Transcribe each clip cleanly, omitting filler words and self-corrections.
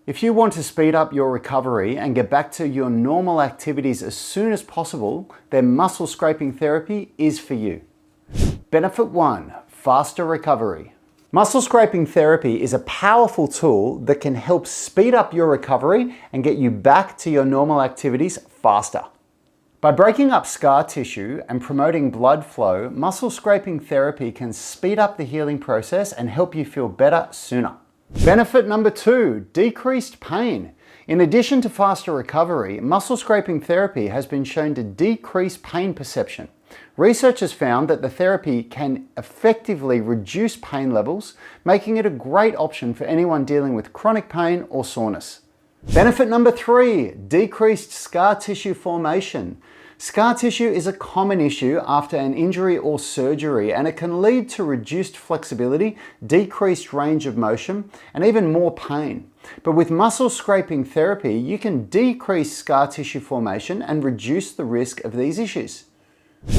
If you want to speed up your recovery and get back to your normal activities as soon as possible, then muscle scraping therapy is for you. Benefit 1, faster recovery. Muscle scraping therapy is a powerful tool that can help speed up your recovery and get you back to your normal activities faster. By breaking up scar tissue and promoting blood flow, muscle scraping therapy can speed up the healing process and help you feel better sooner. Benefit number 2, decreased pain. In addition to faster recovery, muscle scraping therapy has been shown to decrease pain perception. Research has found that the therapy can effectively reduce pain levels, making it a great option for anyone dealing with chronic pain or soreness. Benefit number 3, decreased scar tissue formation. Scar tissue is a common issue after an injury or surgery, and it can lead to reduced flexibility, decreased range of motion, and even more pain. But with muscle scraping therapy, you can decrease scar tissue formation and reduce the risk of these issues.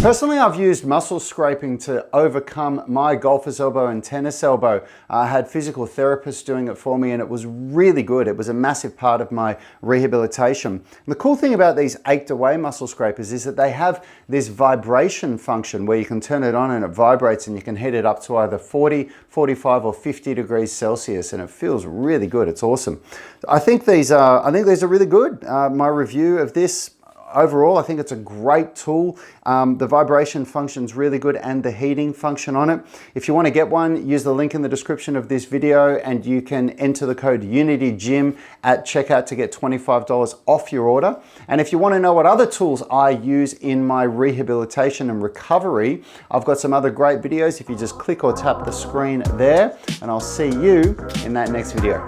Personally, I've used muscle scraping to overcome my golfer's elbow and tennis elbow. I had physical therapists doing it for me, and it was really good. It was a massive part of my rehabilitation. And the cool thing about these Achedaway muscle scrapers is that they have this vibration function where you can turn it on and it vibrates, and you can heat it up to either 40, 45 or 50 degrees Celsius, and it feels really good. It's awesome. I think these are really good. My review of this, overall, I think it's a great tool. The vibration function's really good, and the heating function on it. If you want to get one, use the link in the description of this video, and you can enter the code UNITYGYM at checkout to get $25 off your order. And if you want to know what other tools I use in my rehabilitation and recovery, I've got some other great videos. If you just click or tap the screen there, and I'll see you in that next video.